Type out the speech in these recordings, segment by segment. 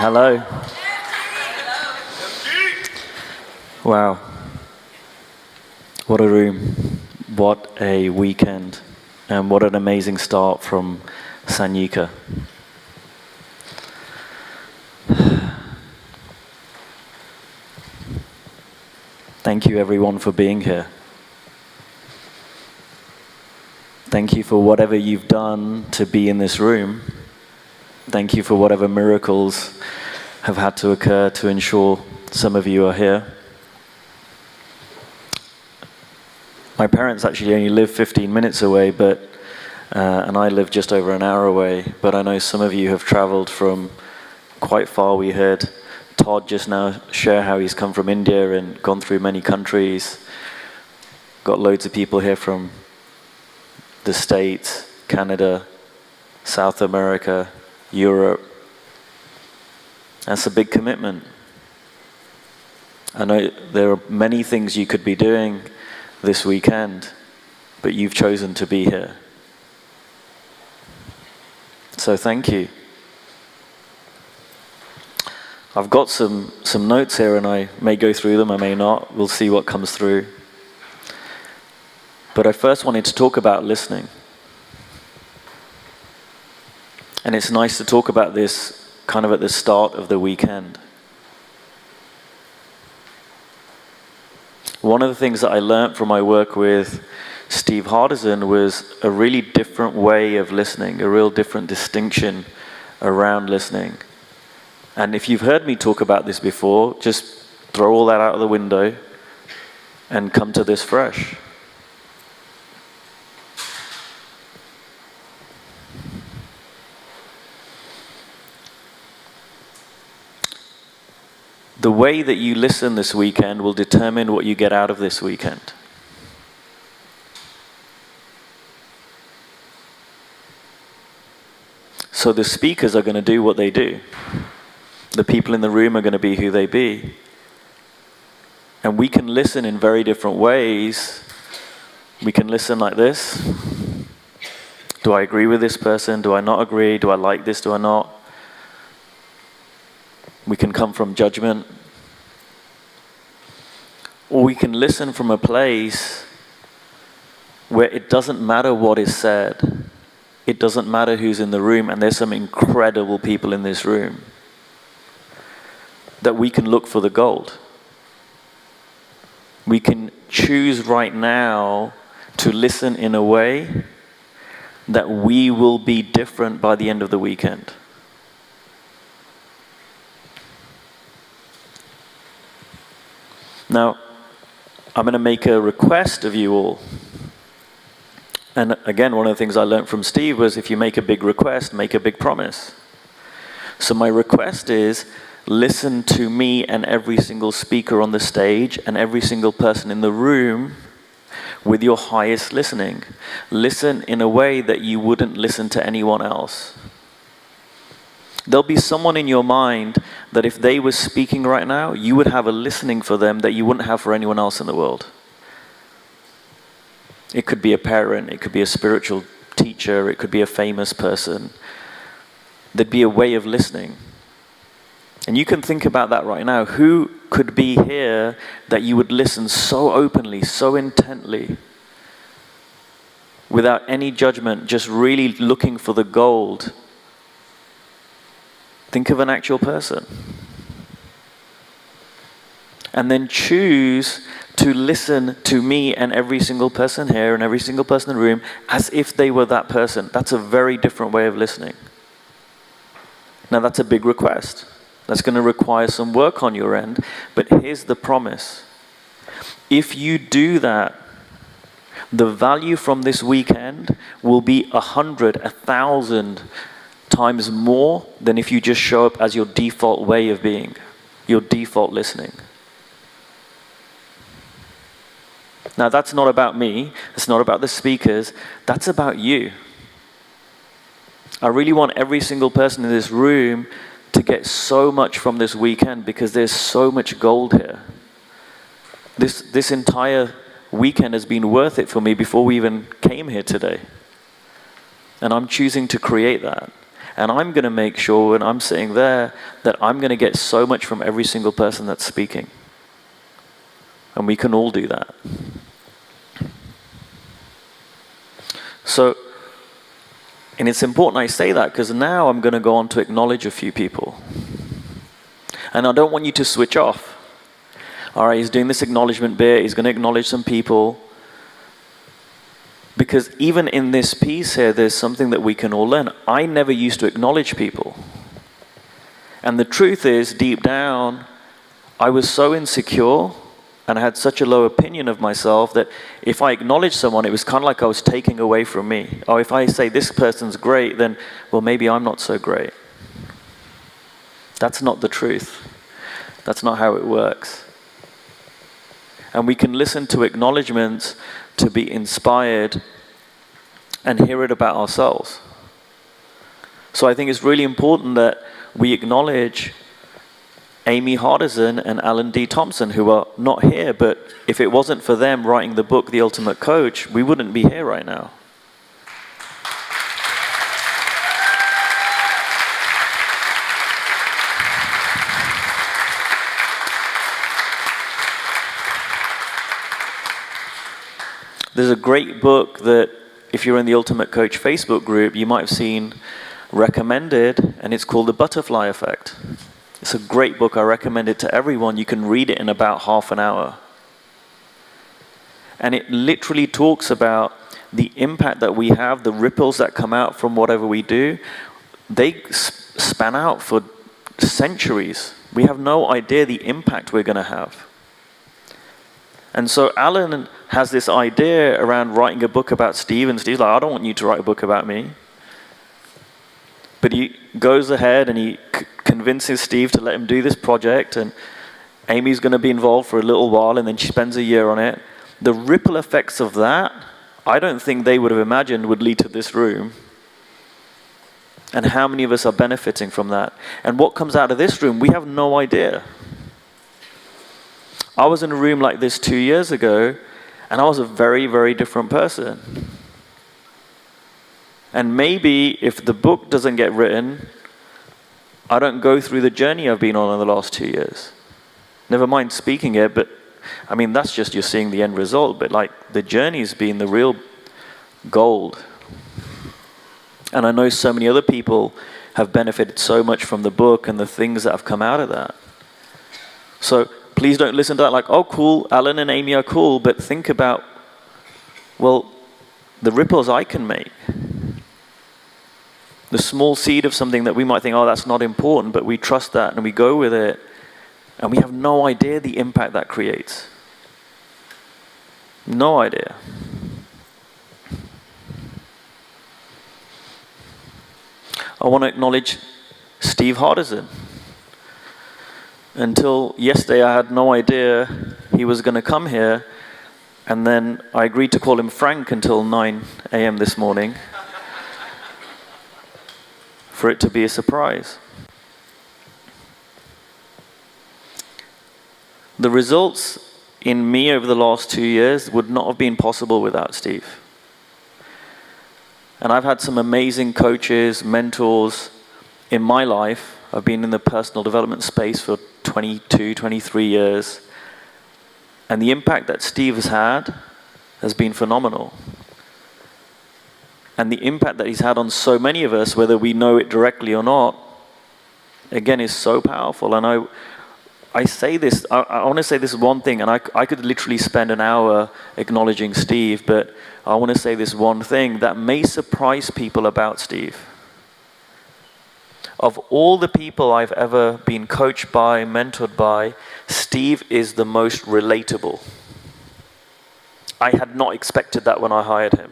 Hello. Wow. What a room. What a weekend. And what an amazing start from Sanyika. Thank you everyone for being here. Thank you for whatever you've done to be in this room. Thank you for whatever miracles have had to occur to ensure some of you are here. My parents actually only live 15 minutes away, and I live just over an hour away, but I know some of you have traveled from quite far. We heard Todd just now share how he's come from India and gone through many countries. Got loads of people here from the States, Canada, South America, Europe. That's a big commitment. I know there are many things you could be doing this weekend, but you've chosen to be here. So thank you. I've got some notes here and I may go through them, I may not. We'll see what comes through. But I first wanted to talk about listening. And it's nice to talk about this kind of at the start of the weekend. One of the things that I learned from my work with Steve Hardison was a really different way of listening, a real different distinction around listening. And if you've heard me talk about this before, just throw all that out of the window and come to this fresh. The way that you listen this weekend will determine what you get out of this weekend. So the speakers are going to do what they do. The people in the room are going to be who they be. And we can listen in very different ways. We can listen like this. Do I agree with this person? Do I not agree? Do I like this? Do I not? We can come from judgment. Or we can listen from a place where it doesn't matter what is said. It doesn't matter who's in the room, and there's some incredible people in this room. That we can look for the gold. We can choose right now to listen in a way that we will be different by the end of the weekend. Now, I'm going to make a request of you all. And again, one of the things I learned from Steve was if you make a big request, make a big promise. So my request is, listen to me and every single speaker on the stage and every single person in the room with your highest listening. Listen in a way that you wouldn't listen to anyone else. There'll be someone in your mind that if they were speaking right now, you would have a listening for them that you wouldn't have for anyone else in the world. It could be a parent, it could be a spiritual teacher, it could be a famous person. There'd be a way of listening. And you can think about that right now. Who could be here that you would listen so openly, so intently, without any judgment, just really looking for the gold? Think of an actual person. And then choose to listen to me and every single person here and every single person in the room as if they were that person. That's a very different way of listening. Now that's a big request. That's going to require some work on your end, but here's the promise. If you do that, the value from this weekend will be 100, 1,000 times more than if you just show up as your default way of being, your default listening. Now that's not about me, it's not about the speakers, that's about you. I really want every single person in this room to get so much from this weekend because there's so much gold here. This entire weekend has been worth it for me before we even came here today. And I'm choosing to create that. And I'm going to make sure when I'm sitting there that I'm going to get so much from every single person that's speaking. And we can all do that. So, and it's important I say that because now I'm going to go on to acknowledge a few people. And I don't want you to switch off. All right, he's doing this acknowledgement bit, he's going to acknowledge some people. Because even in this piece here, there's something that we can all learn. I never used to acknowledge people. And the truth is, deep down, I was so insecure and I had such a low opinion of myself that if I acknowledged someone, it was kind of like I was taking away from me. Or if I say this person's great, then, well, maybe I'm not so great. That's not the truth. That's not how it works. And we can listen to acknowledgements to be inspired and hear it about ourselves. So I think it's really important that we acknowledge Amy Hardison and Alan D. Thompson, who are not here, but if it wasn't for them writing the book, The Ultimate Coach, we wouldn't be here right now. There's a great book that, if you're in the Ultimate Coach Facebook group, you might have seen recommended, and it's called The Butterfly Effect. It's a great book. I recommend it to everyone. You can read it in about half an hour. And it literally talks about the impact that we have, the ripples that come out from whatever we do. They span out for centuries. We have no idea the impact we're going to have. And so Alan has this idea around writing a book about Steve, and Steve's like, I don't want you to write a book about me. But he goes ahead and he convinces Steve to let him do this project, and Amy's going to be involved for a little while, and then she spends a year on it. The ripple effects of that, I don't think they would have imagined would lead to this room. And how many of us are benefiting from that? And what comes out of this room, we have no idea. I was in a room like this 2 years ago, and I was a very, very different person. And maybe if the book doesn't get written, I don't go through the journey I've been on in the last 2 years. Never mind speaking it, but I mean, that's just you're seeing the end result, but like the journey's been the real gold. And I know so many other people have benefited so much from the book and the things that have come out of that. So please don't listen to that like, oh, cool, Alan and Amy are cool, but think about, well, the ripples I can make. The small seed of something that we might think, oh, that's not important, but we trust that and we go with it, and we have no idea the impact that creates. No idea. I want to acknowledge Steve Hardison. Until yesterday, I had no idea he was going to come here, and then I agreed to call him Frank until 9 a.m. this morning for it to be a surprise. The results in me over the last 2 years would not have been possible without Steve. And I've had some amazing coaches, mentors in my life. I've been in the personal development space for 22, 23 years. And the impact that Steve has been phenomenal. And the impact that he's had on so many of us, whether we know it directly or not, again, is so powerful. And I say this, I want to say this one thing, and I could literally spend an hour acknowledging Steve, but I want to say this one thing that may surprise people about Steve. Of all the people I've ever been coached by, mentored by, Steve is the most relatable. I had not expected that when I hired him.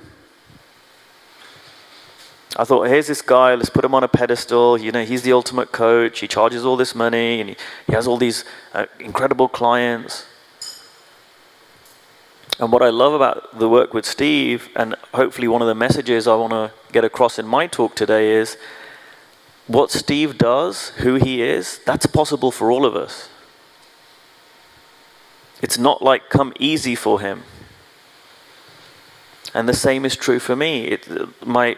I thought, here's this guy, let's put him on a pedestal, you know, he's the ultimate coach, he charges all this money, and he has all these incredible clients. And what I love about the work with Steve, and hopefully one of the messages I want to get across in my talk today is, what Steve does, who he is, that's possible for all of us. It's not like come easy for him. And the same is true for me.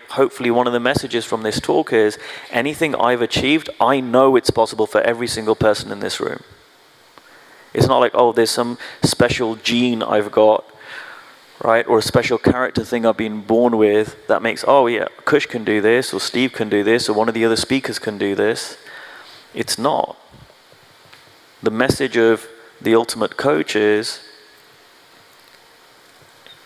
Hopefully one of the messages from this talk is, anything I've achieved, I know it's possible for every single person in this room. It's not like, oh, there's some special gene I've got, right? Or a special character thing I've been born with that makes, oh yeah, Kush can do this, or Steve can do this, or one of the other speakers can do this. It's not. The message of the ultimate coach is,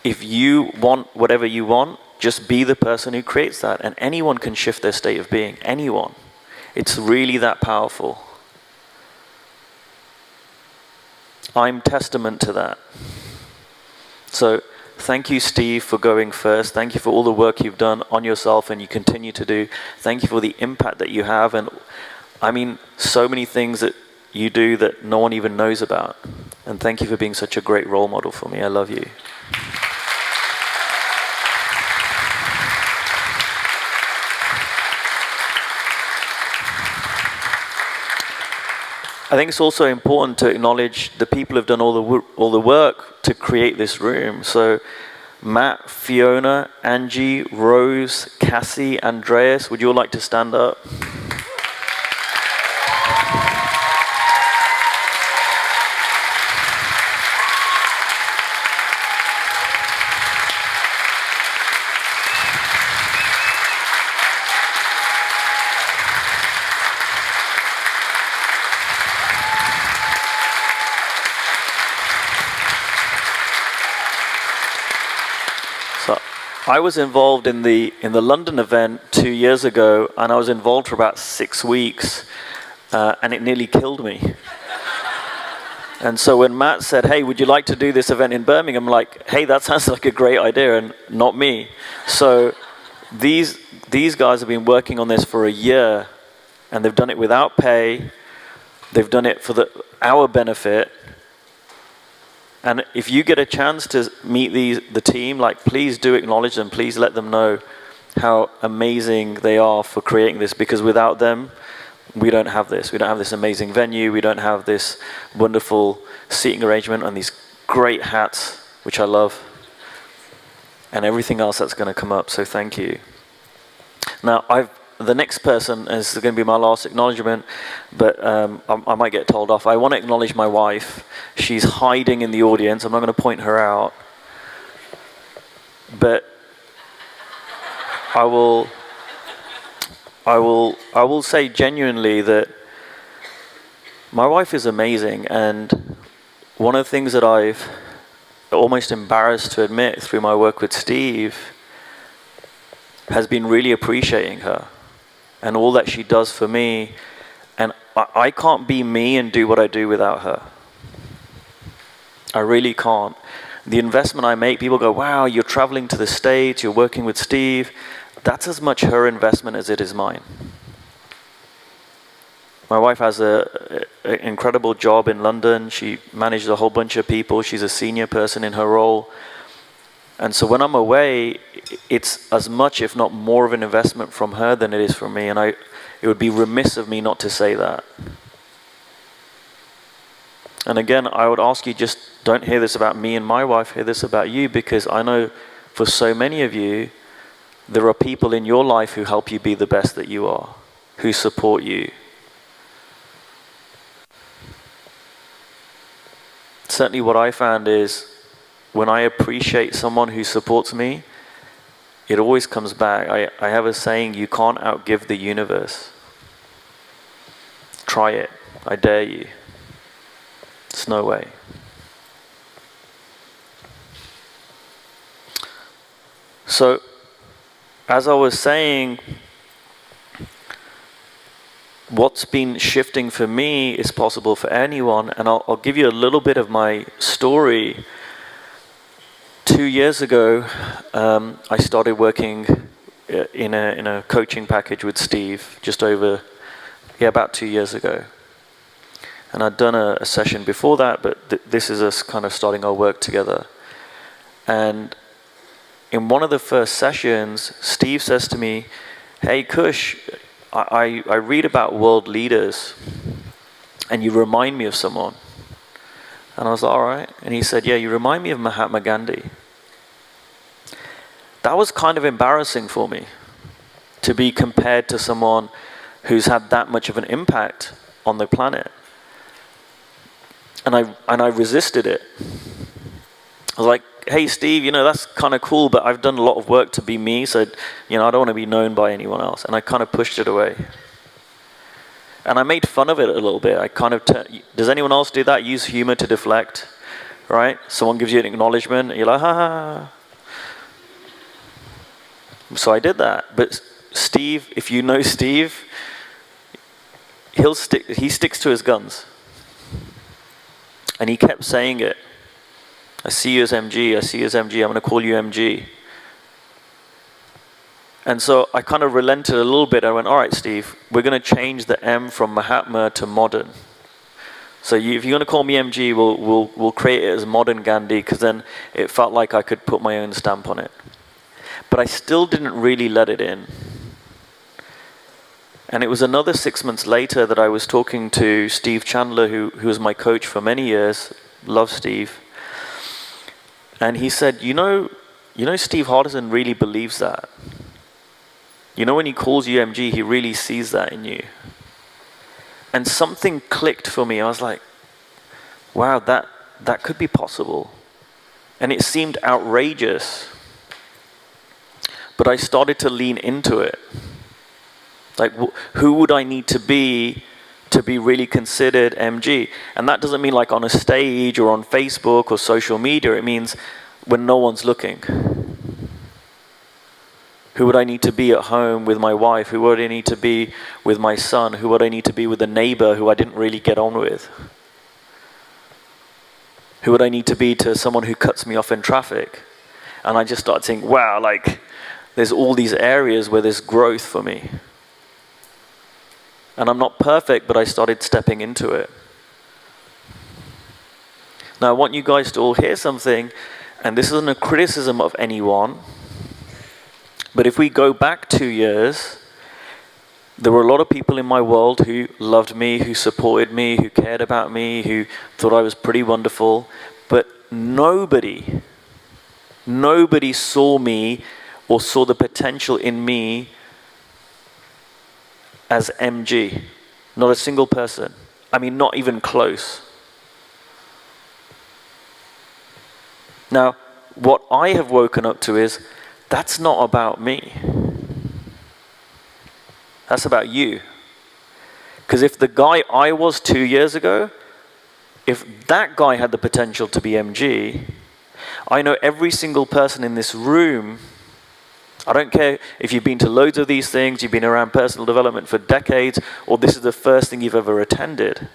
if you want whatever you want, just be the person who creates that. And anyone can shift their state of being. Anyone. It's really that powerful. I'm testament to that. So thank you, Steve, for going first. Thank you for all the work you've done on yourself and you continue to do. Thank you for the impact that you have. And I mean, so many things that you do that no one even knows about. And thank you for being such a great role model for me. I love you. I think it's also important to acknowledge the people who've done all the work to create this room. So Matt, Fiona, Angie, Rose, Cassie, Andreas, would you all like to stand up? I was involved in the London event 2 years ago, and I was involved for about 6 weeks, and it nearly killed me. And so when Matt said, hey, would you like to do this event in Birmingham? I'm like, hey, that sounds like a great idea, and not me. So these guys have been working on this for a year, and they've done it without pay. They've done it for our benefit. And if you get a chance to meet the team, like, please do acknowledge them. Please let them know how amazing they are for creating this, because without them, we don't have this. We don't have this amazing venue. We don't have this wonderful seating arrangement and these great hats, which I love, and everything else that's going to come up. So thank you. Now, the next person is going to be my last acknowledgement, but I might get told off. I want to acknowledge my wife. She's hiding in the audience. I'm not going to point her out, but I will say genuinely that my wife is amazing, and one of the things that I've almost embarrassed to admit through my work with Steve has been really appreciating her and all that she does for me. And I can't be me and do what I do without her. I really can't. The investment I make, people go, wow, you're traveling to the States, you're working with Steve. That's as much her investment as it is mine. My wife has an incredible job in London. She manages a whole bunch of people. She's a senior person in her role. And so when I'm away, it's as much, if not more, of an investment from her than it is from me. And it would be remiss of me not to say that. And again, I would ask you, just don't hear this about me and my wife, hear this about you, because I know for so many of you, there are people in your life who help you be the best that you are, who support you. Certainly what I found is, when I appreciate someone who supports me, it always comes back. I have a saying, you can't outgive the universe. Try it. I dare you. There's no way. So, as I was saying, what's been shifting for me is possible for anyone, and I'll give you a little bit of my story. 2 years ago, I started working in a coaching package with Steve, about 2 years ago. And I'd done a session before that, but this is us kind of starting our work together. And in one of the first sessions, Steve says to me, hey, Kush, I read about world leaders, and you remind me of someone. And I was like, all right. And he said, yeah, you remind me of Mahatma Gandhi. that was kind of embarrassing for me, to be compared to someone who's had that much of an impact on the planet. And I resisted it. I was like, hey Steve, that's kind of cool, but I've done a lot of work to be me, so I don't want to be known by anyone else. And I kind of pushed it away. And I made fun of it a little bit. I kind of does anyone else do that? Use humor to deflect, right? Someone gives you an acknowledgement, and you're like, ha ha. So I did that. But Steve, if you know Steve, he sticks to his guns. And he kept saying it. I see you as MG, I see you as MG, I'm going to call you MG. And so I kind of relented a little bit. I went, all right, Steve, we're going to change the M from Mahatma to modern. So if you're going to call me MG, we'll create it as modern Gandhi, because then it felt like I could put my own stamp on it. But I still didn't really let it in. And it was another 6 months later that I was talking to Steve Chandler, who was my coach for many years. Love Steve. And he said, Steve Hardison really believes that. When he calls you MG, he really sees that in you. And something clicked for me. I was like, wow, that could be possible. And it seemed outrageous. But I started to lean into it. Like, who would I need to be really considered MG? And that doesn't mean like on a stage or on Facebook or social media. It means when no one's looking. Who would I need to be at home with my wife? Who would I need to be with my son? Who would I need to be with a neighbor who I didn't really get on with? Who would I need to be to someone who cuts me off in traffic? And I just started thinking, wow, like there's all these areas where there's growth for me. And I'm not perfect, but I started stepping into it. Now I want you guys to all hear something, and this isn't a criticism of anyone, but if we go back 2 years, there were a lot of people in my world who loved me, who supported me, who cared about me, who thought I was pretty wonderful, but nobody saw me or saw the potential in me as MG. Not a single person. I mean, not even close. Now, what I have woken up to is, that's not about me. That's about you. Because if the guy I was 2 years ago, if that guy had the potential to be MG, I know every single person in this room. I don't care if you've been to loads of these things, you've been around personal development for decades, or this is the first thing you've ever attended.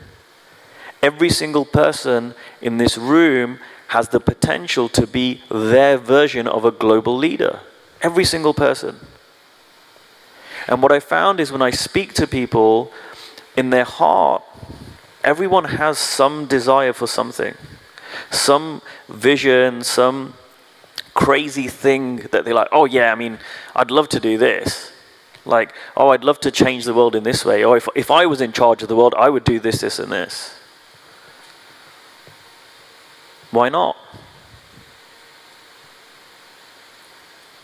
Every single person in this room has the potential to be their version of a global leader. Every single person. And what I found is when I speak to people, in their heart, everyone has some desire for something. Some vision, some crazy thing that they're like, oh yeah, I mean, I'd love to do this. Like, oh, I'd love to change the world in this way. Or if I was in charge of the world, I would do this, this, and this. Why not?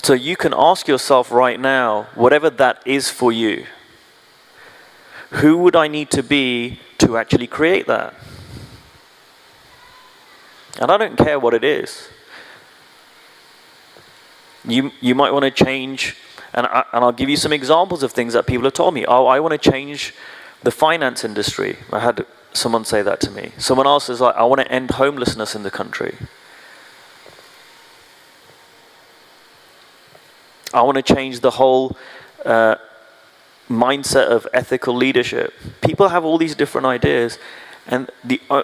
So you can ask yourself right now, whatever that is for you, who would I need to be to actually create that? And I don't care what it is. You might want to change, and I'll give you some examples of things that people have told me. Oh, I want to change the finance industry. I had someone say that to me. Someone else is like, I want to end homelessness in the country. I want to change the whole mindset of ethical leadership. People have all these different ideas, and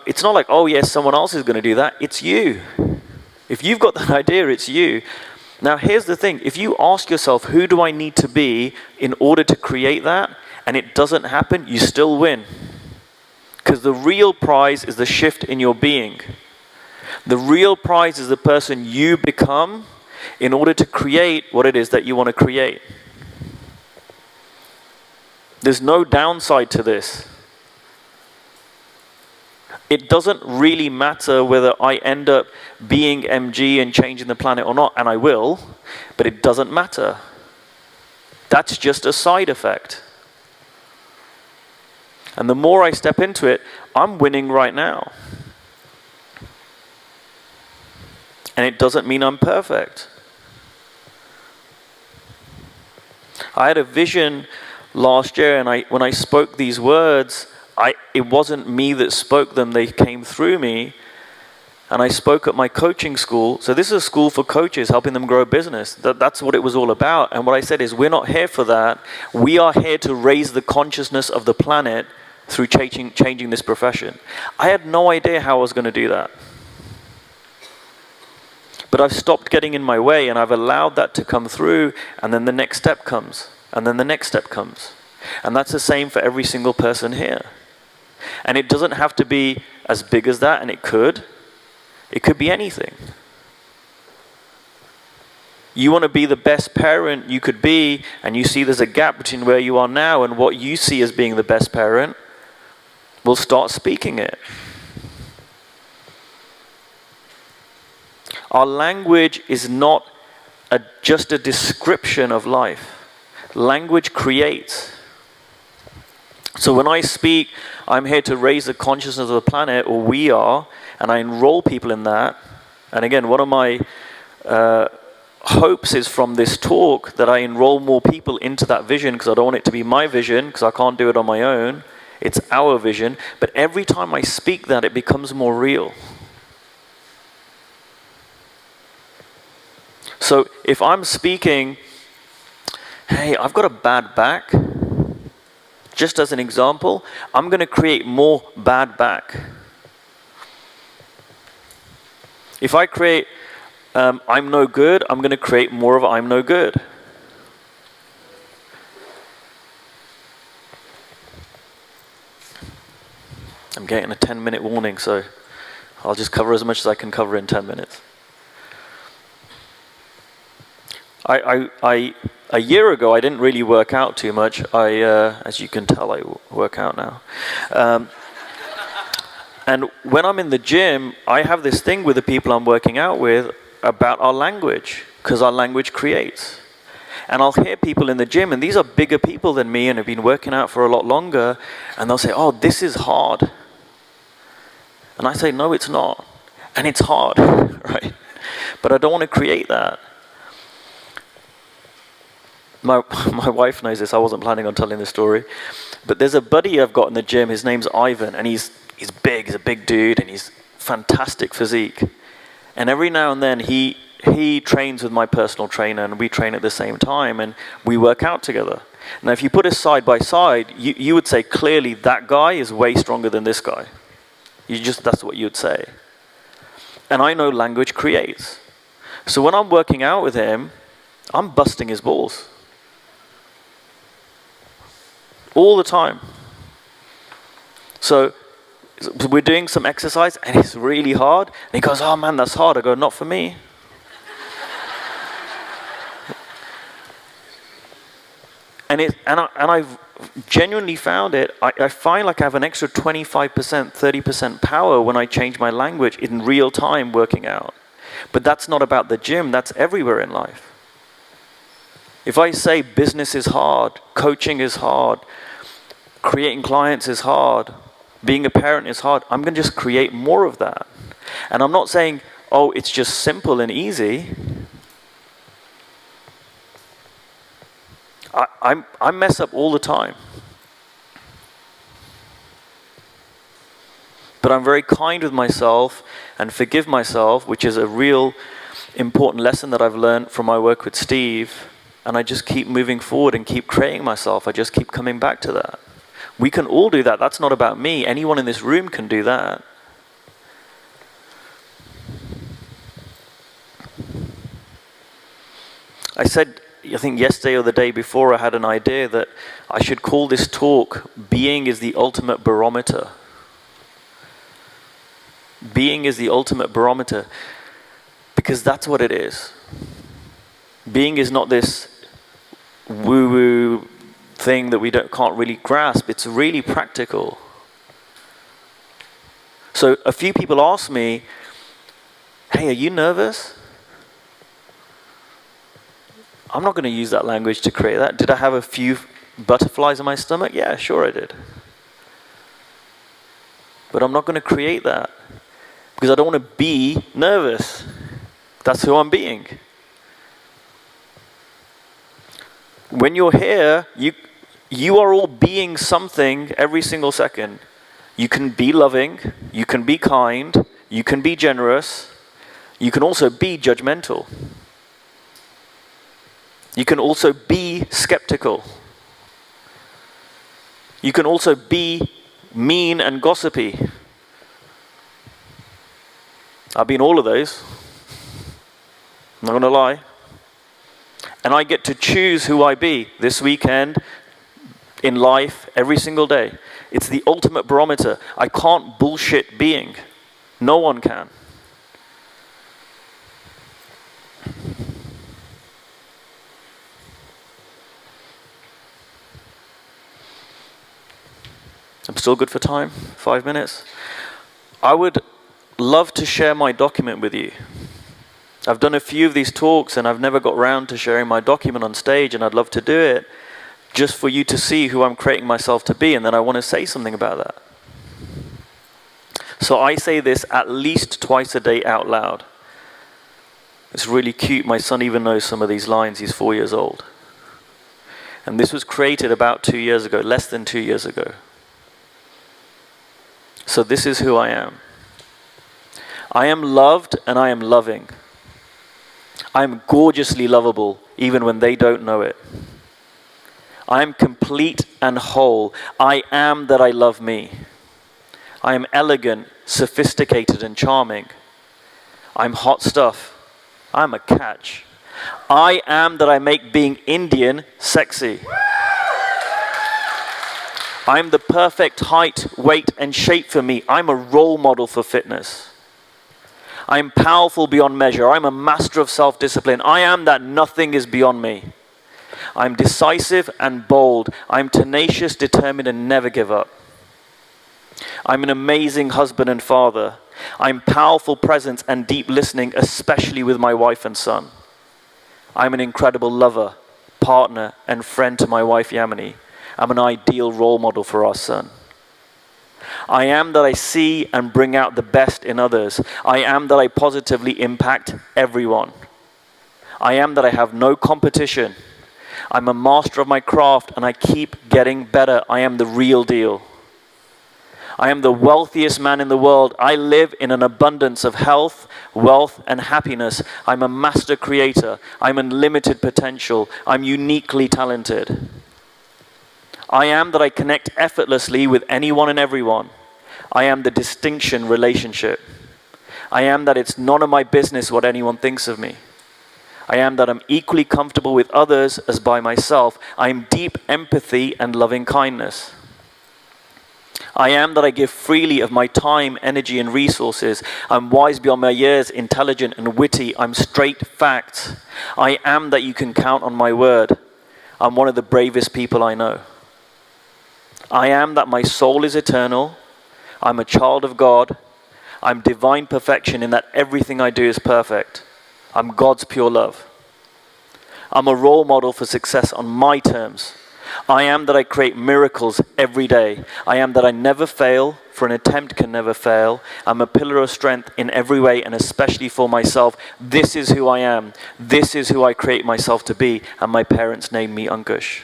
it's not like, oh yes, someone else is going to do that. It's you. If you've got that idea, it's you. Now here's the thing, if you ask yourself, who do I need to be in order to create that, and it doesn't happen, you still win. Because the real prize is the shift in your being. The real prize is the person you become in order to create what it is that you want to create. There's no downside to this. It doesn't really matter whether I end up being MG and changing the planet or not, and I will, but it doesn't matter. That's just a side effect. And the more I step into it, I'm winning right now. And it doesn't mean I'm perfect. I had a vision last year, and when I spoke these words, it wasn't me that spoke them, they came through me. And I spoke at my coaching school. So this is a school for coaches, helping them grow a business. That's what it was all about. And what I said is, we're not here for that. We are here to raise the consciousness of the planet through changing this profession. I had no idea how I was going to do that. But I've stopped getting in my way, and I've allowed that to come through, and then the next step comes, and then the next step comes. And that's the same for every single person here. And it doesn't have to be as big as that, and it could. It could be anything. You want to be the best parent you could be, and you see there's a gap between where you are now and what you see as being the best parent, well, start speaking it. Our language is not just a description of life. Language creates. So when I speak, I'm here to raise the consciousness of the planet, or we are, and I enroll people in that. And again, one of my hopes is from this talk that I enroll more people into that vision, because I don't want it to be my vision, because I can't do it on my own. It's our vision. But every time I speak that, it becomes more real. So if I'm speaking, hey, I've got a bad back, just as an example, I'm going to create more bad back. If I create I'm no good, I'm going to create more of I'm no good. I'm getting a 10-minute warning, so I'll just cover as much as I can cover in 10 minutes. A year ago, I didn't really work out too much. As you can tell, I work out now. And when I'm in the gym, I have this thing with the people I'm working out with about our language, because our language creates. And I'll hear people in the gym, and these are bigger people than me and have been working out for a lot longer, and they'll say, oh, this is hard. And I say, no, it's not. And it's hard, right? But I don't want to create that. My wife knows this. I wasn't planning on telling this story. But there's a buddy I've got in the gym. His name's Ivan, and he's big. He's a big dude, and he's fantastic physique. And every now and then he trains with my personal trainer, and we train at the same time, and we work out together. Now, if you put us side by side, you would say clearly that guy is way stronger than this guy. That's what you'd say. And I know language creates. So when I'm working out with him, I'm busting his balls. All the time. So we're doing some exercise, and it's really hard. And he goes, oh man, that's hard. I go, not for me. And I've genuinely found it. I find like I have an extra 25%, 30% power when I change my language in real time working out. But that's not about the gym. That's everywhere in life. If I say business is hard, coaching is hard, creating clients is hard, being a parent is hard, I'm going to just create more of that. And I'm not saying, oh, it's just simple and easy. I mess up all the time. But I'm very kind with myself and forgive myself, which is a real important lesson that I've learned from my work with Steve. And I just keep moving forward and keep creating myself. I just keep coming back to that. We can all do that. That's not about me. Anyone in this room can do that. I said, I think yesterday or the day before, I had an idea that I should call this talk, Being is the Ultimate Barometer. Being is the ultimate barometer. Because that's what it is. Being is not this woo-woo thing that we can't really grasp. It's really practical. So a few people ask me, hey, are you nervous? I'm not going to use that language to create that. Did I have a few butterflies in my stomach? Yeah, sure I did. But I'm not going to create that because I don't want to be nervous. That's who I'm being. When you're here, you are all being something every single second. You can be loving, you can be kind, you can be generous, you can also be judgmental. You can also be skeptical. You can also be mean and gossipy. I've been all of those. I'm not going to lie. And I get to choose who I be this weekend, in life, every single day. It's the ultimate barometer. I can't bullshit being. No one can. I'm still good for time, 5 minutes. I would love to share my document with you. I've done a few of these talks and I've never got round to sharing my document on stage, and I'd love to do it just for you to see who I'm creating myself to be, and then I want to say something about that. So I say this at least twice a day out loud. It's really cute. My son even knows some of these lines. He's 4 years old. And this was created about 2 years ago, less than 2 years ago. So this is who I am. I am loved and I am loving. I am gorgeously lovable, even when they don't know it. I am complete and whole. I am that I love me. I am elegant, sophisticated, and charming. I'm hot stuff. I'm a catch. I am that I make being Indian sexy. I'm the perfect height, weight, and shape for me. I'm a role model for fitness. I'm powerful beyond measure. I'm a master of self-discipline. I am that nothing is beyond me. I'm decisive and bold. I'm tenacious, determined, and never give up. I'm an amazing husband and father. I'm powerful presence and deep listening, especially with my wife and son. I'm an incredible lover, partner, and friend to my wife Yamini. I'm an ideal role model for our son. I am that I see and bring out the best in others. I am that I positively impact everyone. I am that I have no competition. I'm a master of my craft and I keep getting better. I am the real deal. I am the wealthiest man in the world. I live in an abundance of health, wealth, and happiness. I'm a master creator. I'm unlimited potential. I'm uniquely talented. I am that I connect effortlessly with anyone and everyone. I am the distinction relationship. I am that it's none of my business what anyone thinks of me. I am that I'm equally comfortable with others as by myself. I am deep empathy and loving kindness. I am that I give freely of my time, energy, and resources. I'm wise beyond my years, intelligent and witty. I'm straight facts. I am that you can count on my word. I'm one of the bravest people I know. I am that my soul is eternal. I'm a child of God. I'm divine perfection in that everything I do is perfect. I'm God's pure love. I'm a role model for success on my terms. I am that I create miracles every day. I am that I never fail, for an attempt can never fail. I'm a pillar of strength in every way and especially for myself. This is who I am. This is who I create myself to be. And my parents named me Ankush.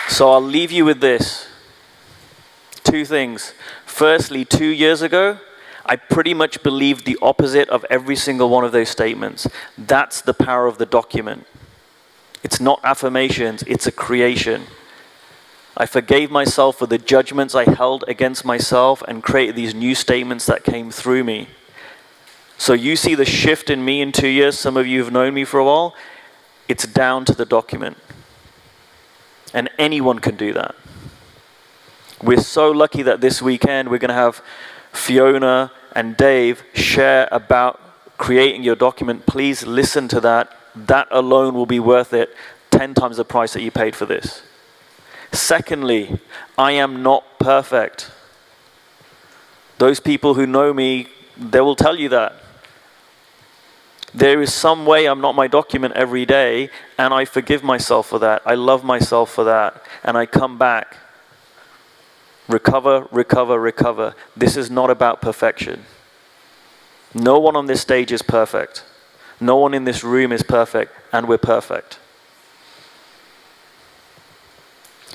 So I'll leave you with this. 2 things. Firstly, 2 years ago, I pretty much believed the opposite of every single one of those statements. That's the power of the document. It's not affirmations, it's a creation. I forgave myself for the judgments I held against myself and created these new statements that came through me. So you see the shift in me in 2 years. Some of you have known me for a while. It's down to the document. And anyone can do that. We're so lucky that this weekend we're going to have Fiona and Dave share about creating your document, please listen to that. That alone will be worth it 10 times the price that you paid for this. Secondly, I am not perfect. Those people who know me, they will tell you that. There is some way I'm not my document every day, and I forgive myself for that. I love myself for that, and I come back. Recover, recover, recover. This is not about perfection. No one on this stage is perfect. No one in this room is perfect, and we're perfect.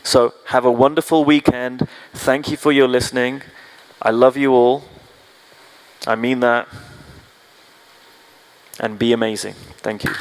So have a wonderful weekend. Thank you for your listening. I love you all. I mean that. And be amazing. Thank you.